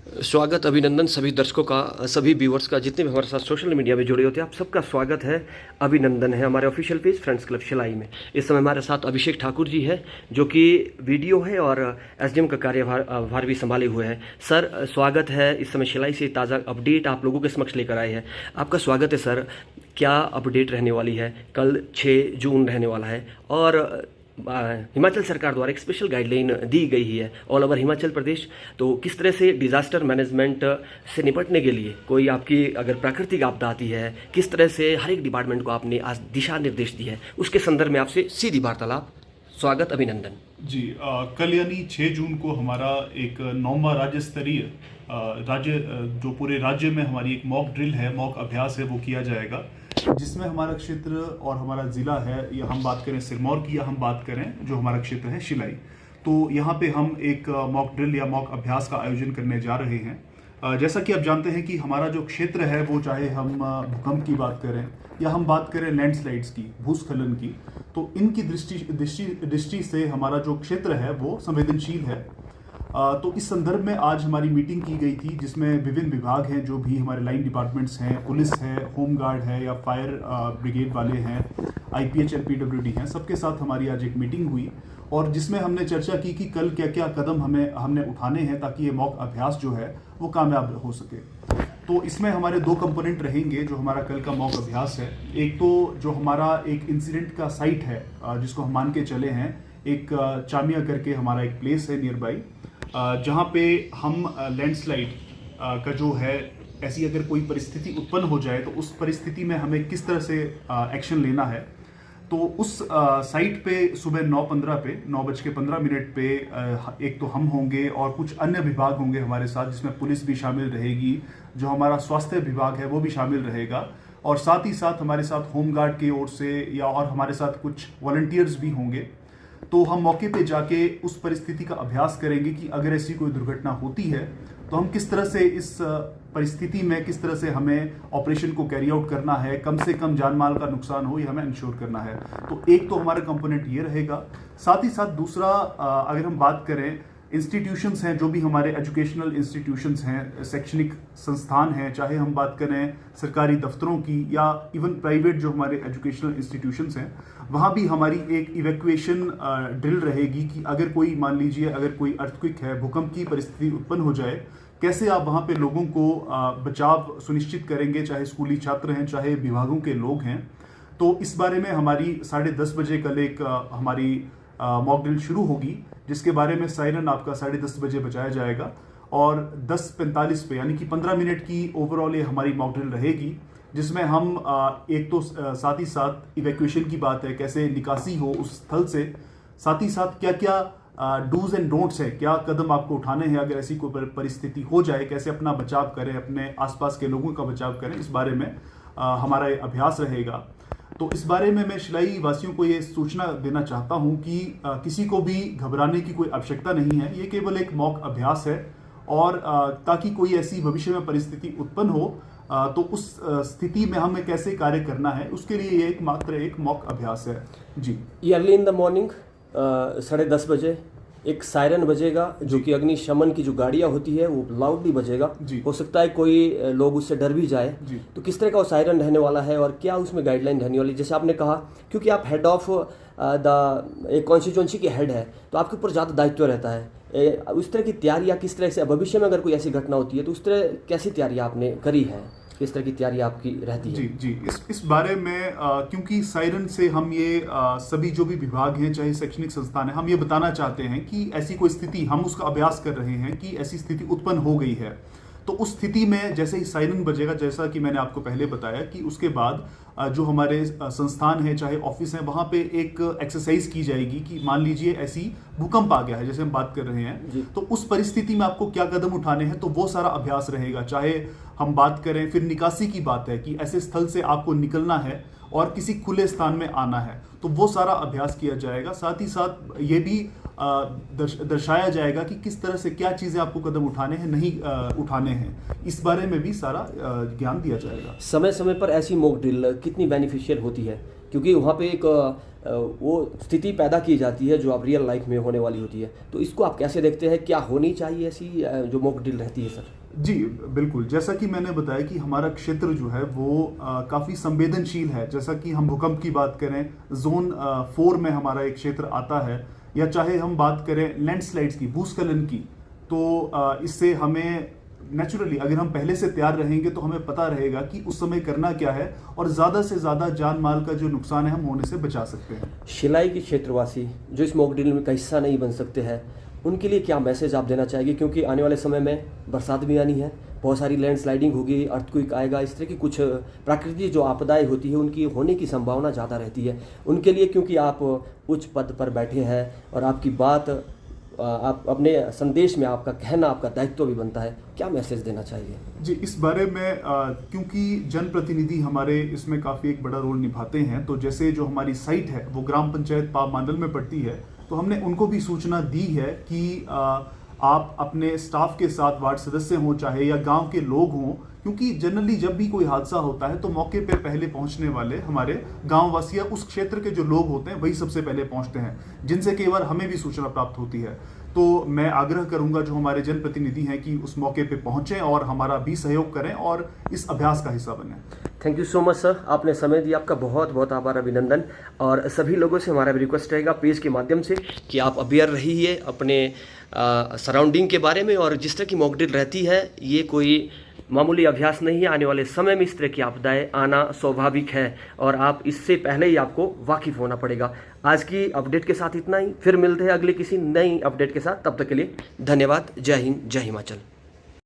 स्वागत अभिनंदन सभी दर्शकों का, सभी व्यूअर्स का, जितने भी हमारे साथ सोशल मीडिया में जुड़े होते हैं, आप सबका स्वागत है, अभिनंदन है हमारे official page friends club Shilai में। इस समय हमारे साथ अभिषेक ठाकुर जी है, जो कि वीडियो है और एसडीएम का कार्यभार भी संभाले हुए हैं। सर स्वागत है, इस समय शिलाई से ताज़ा अपडेट आप लोगों के समक्ष लेकर आए हैं। आपका स्वागत है सर। क्या अपडेट रहने वाली है? कल 6 जून रहने वाला है और हिमाचल सरकार द्वारा एक स्पेशल गाइडलाइन दी गई है ऑल ओवर हिमाचल प्रदेश। तो किस तरह से डिज़ास्टर मैनेजमेंट से निपटने के लिए कोई आपकी अगर प्राकृतिक आपदा आती है, किस तरह से हर एक डिपार्टमेंट को आपने आज दिशा निर्देश दिए हैं, उसके संदर्भ में आपसे सीधी वार्तालाप। स्वागत अभिनंदन जी। कल यानी 6 जून को हमारा एक 9वां राज्य स्तरीय जो पूरे राज्य में हमारी एक मॉक ड्रिल है, मॉक अभ्यास है, वो किया जाएगा, जिसमें हमारा क्षेत्र और हमारा ज़िला है, या हम बात करें सिरमौर की, या हम बात करें जो हमारा क्षेत्र है शिलाई, तो यहाँ पे हम एक मॉक ड्रिल या मॉक अभ्यास का आयोजन करने जा रहे हैं। जैसा कि आप जानते हैं कि हमारा जो क्षेत्र है, वो चाहे हम भूकंप की बात करें या हम बात करें लैंडस्लाइड्स की, भूस्खलन की, तो इनकी दृष्टि से हमारा जो क्षेत्र है वो संवेदनशील है। तो इस संदर्भ में आज हमारी मीटिंग की गई थी, जिसमें विभिन्न विभाग हैं, जो भी हमारे लाइन डिपार्टमेंट्स हैं, पुलिस है, होम गार्ड है, या फायर ब्रिगेड वाले हैं, IPH LPWD हैं, सबके साथ हमारी आज एक मीटिंग हुई और जिसमें हमने चर्चा की कि कल क्या क्या कदम हमने उठाने हैं ताकि ये मॉक अभ्यास जो है वो कामयाब हो सके। तो इसमें हमारे 2 कंपोनेंट रहेंगे जो हमारा कल का मॉक अभ्यास है। एक तो जो हमारा एक इंसिडेंट का साइट है, जिसको हम मान के चले हैं, एक चामिया करके हमारा एक प्लेस है नियर बाई, जहाँ पे हम लैंडस्लाइड का जो है, ऐसी अगर कोई परिस्थिति उत्पन्न हो जाए तो उस परिस्थिति में हमें किस तरह से एक्शन लेना है। तो उस साइट पे सुबह 9:15 पे 9:15 पे एक तो हम होंगे और कुछ अन्य विभाग होंगे हमारे साथ, जिसमें पुलिस भी शामिल रहेगी, जो हमारा स्वास्थ्य विभाग है वो भी शामिल रहेगा, और साथ ही साथ हमारे साथ होमगार्ड की ओर से या और हमारे साथ कुछ वॉलंटियर्स भी होंगे। तो हम मौके पे जाके उस परिस्थिति का अभ्यास करेंगे कि अगर ऐसी कोई दुर्घटना होती है तो हम किस तरह से इस परिस्थिति में किस तरह से हमें ऑपरेशन को कैरी आउट करना है, कम से कम जान माल का नुकसान हो ये हमें इंश्योर करना है। तो एक तो हमारा कंपोनेंट ये रहेगा। साथ ही साथ दूसरा, अगर हम बात करें इंस्टीट्यूशंस हैं, जो भी हमारे एजुकेशनल इंस्टीट्यूशंस हैं, शैक्षणिक संस्थान हैं, चाहे हम बात करें सरकारी दफ्तरों की या इवन प्राइवेट जो हमारे एजुकेशनल इंस्टीट्यूशंस हैं, वहाँ भी हमारी एक इवैक्यूएशन ड्रिल रहेगी कि अगर कोई, मान लीजिए अगर कोई अर्थक्वेक है, भूकंप की परिस्थिति उत्पन्न हो जाए, कैसे आप वहाँ पे लोगों को बचाव सुनिश्चित करेंगे, चाहे स्कूली छात्र हैं, चाहे विभागों के लोग हैं। तो इस बारे में हमारी 10:30 बजे कल एक हमारी मॉक ड्रिल शुरू होगी, जिसके बारे में सायरन आपका 10:30 बजे बजाया जाएगा, और 10:45 पे यानी कि 15 मिनट की ओवरऑल ये हमारी मॉक ड्रिल रहेगी, जिसमें हम एक तो साथ ही साथ इवैक्यूएशन की बात है, कैसे निकासी हो उस स्थल से, साथ ही साथ क्या क्या डूज एंड डोंट्स है, क्या कदम आपको उठाने हैं अगर ऐसी कोई परिस्थिति हो जाए, कैसे अपना बचाव करें, अपने आसपास के लोगों का बचाव करें, इस बारे में हमारा ये अभ्यास रहेगा। तो इस बारे में मैं शिलाई वासियों को ये सूचना देना चाहता हूं कि किसी को भी घबराने की कोई आवश्यकता नहीं है, ये केवल एक मॉक अभ्यास है, और ताकि कोई ऐसी भविष्य में परिस्थिति उत्पन्न हो तो उस स्थिति में हमें कैसे कार्य करना है, उसके लिए ये मात्र एक मॉक अभ्यास है। जी, अर्ली इन द मॉर्निंग 10:30 बजे एक सायरन बजेगा, जो कि अग्निशमन की जो गाड़ियां होती है वो लाउडली बजेगा। हो सकता है कोई लोग उससे डर भी जाए, तो किस तरह का वो सायरन रहने वाला है और क्या उसमें गाइडलाइन रहने वाली, जैसे आपने कहा, क्योंकि आप हेड ऑफ एक कॉन्स्टिट्यूएंसी के हेड है, तो आपके ऊपर ज़्यादा दायित्व रहता है। उस तरह की तैयारियाँ किस तरह से, भविष्य में अगर कोई ऐसी घटना होती है तो उस तरह कैसी तैयारियाँ आपने करी है, किस तरह की तैयारी आपकी रहती है? जी, इस बारे में क्योंकि सायरन से हम ये सभी जो भी विभाग हैं, चाहे शैक्षणिक संस्थान है, हम ये बताना चाहते हैं कि ऐसी कोई स्थिति, हम उसका अभ्यास कर रहे हैं कि ऐसी स्थिति उत्पन्न हो गई है। तो उस स्थिति में जैसे ही सायरन बजेगा, जैसा कि मैंने आपको पहले बताया, कि उसके बाद जो हमारे संस्थान है, चाहे ऑफिस है, वहाँ पे एक एक्सरसाइज की जाएगी कि मान लीजिए ऐसी भूकंप आ गया है, जैसे हम बात कर रहे हैं, तो उस परिस्थिति में आपको क्या कदम उठाने हैं, तो वो सारा अभ्यास रहेगा। चाहे हम बात करें, फिर निकासी की बात है कि ऐसे स्थल से आपको निकलना है और किसी खुले स्थान में आना है, तो वो सारा अभ्यास किया जाएगा। साथ ही साथ ये भी दर्शाया जाएगा कि किस तरह से क्या चीज़ें आपको कदम उठाने हैं, नहीं उठाने हैं, इस बारे में भी सारा ज्ञान दिया जाएगा। समय समय पर ऐसी मॉक ड्रिल कितनी बेनिफिशियल होती है? क्योंकि वहाँ पे एक वो स्थिति पैदा की जाती है जो अब रियल लाइफ में होने वाली होती है। तो इसको आप कैसे देखते हैं, क्या होनी चाहिए ऐसी जो मॉक ड्रिल रहती है सर? जी बिल्कुल, जैसा कि मैंने बताया कि हमारा क्षेत्र जो है वो काफ़ी संवेदनशील है। जैसा कि हम भूकंप की बात करें, जोन 4 में हमारा एक क्षेत्र आता है, या चाहे हम बात करें लैंडस्लाइड्स की, भूस्खलन की, तो इससे हमें नेचुरली अगर हम पहले से तैयार रहेंगे तो हमें पता रहेगा कि उस समय करना क्या है और ज़्यादा से ज़्यादा जान माल का जो नुकसान है हम होने से बचा सकते हैं। शिलाई के क्षेत्रवासी जो इस मॉक ड्रिल में का हिस्सा नहीं बन सकते हैं, उनके लिए क्या मैसेज आप देना चाहेंगे? क्योंकि आने वाले समय में बरसात भी आनी है, बहुत सारी लैंडस्लाइडिंग होगी, अर्थक्वेक आएगा, इस तरह की कुछ प्राकृतिक जो आपदाएं होती है उनकी होने की संभावना ज़्यादा रहती है उनके लिए। क्योंकि आप उच्च पद पर बैठे हैं और आपकी बात, आप अपने संदेश में आपका कहना आपका दायित्व भी बनता है, क्या मैसेज देना चाहिए? जी, इस बारे में क्योंकि जनप्रतिनिधि हमारे इसमें काफ़ी एक बड़ा रोल निभाते हैं, तो जैसे जो हमारी साइट है वो ग्राम पंचायत पाव मांडल में पड़ती है, तो हमने उनको भी सूचना दी है कि आप अपने स्टाफ के साथ, वार्ड सदस्य हों चाहे या गांव के लोग हों, क्योंकि जनरली जब भी कोई हादसा होता है तो मौके पे पहले पहुंचने वाले हमारे गांववासी या उस क्षेत्र के जो लोग होते हैं वही सबसे पहले पहुंचते हैं, जिनसे कई बार हमें भी सूचना प्राप्त होती है। तो मैं आग्रह करूंगा जो हमारे जनप्रतिनिधि हैं कि उस मौके पे पहुंचें और हमारा भी सहयोग करें और इस अभ्यास का हिस्सा बने। Thank you so much sir, आपने समय दिया, आपका बहुत बहुत आभार, अभिनंदन। और सभी लोगों से हमारा भी रिक्वेस्ट रहेगा पेज के माध्यम से कि आप अवेयर रहिए अपने सराउंडिंग के बारे में। और जिस तरह की मॉक ड्रिल रहती है ये कोई मामूली अभ्यास नहीं है, आने वाले समय में इस तरह की आपदाएं आना स्वाभाविक है और आप इससे पहले ही आपको वाकिफ होना पड़ेगा। आज की अपडेट के साथ इतना ही, फिर मिलते हैं अगले किसी नई अपडेट के साथ, तब तक के लिए धन्यवाद। जय हिंद, जय हिमाचल।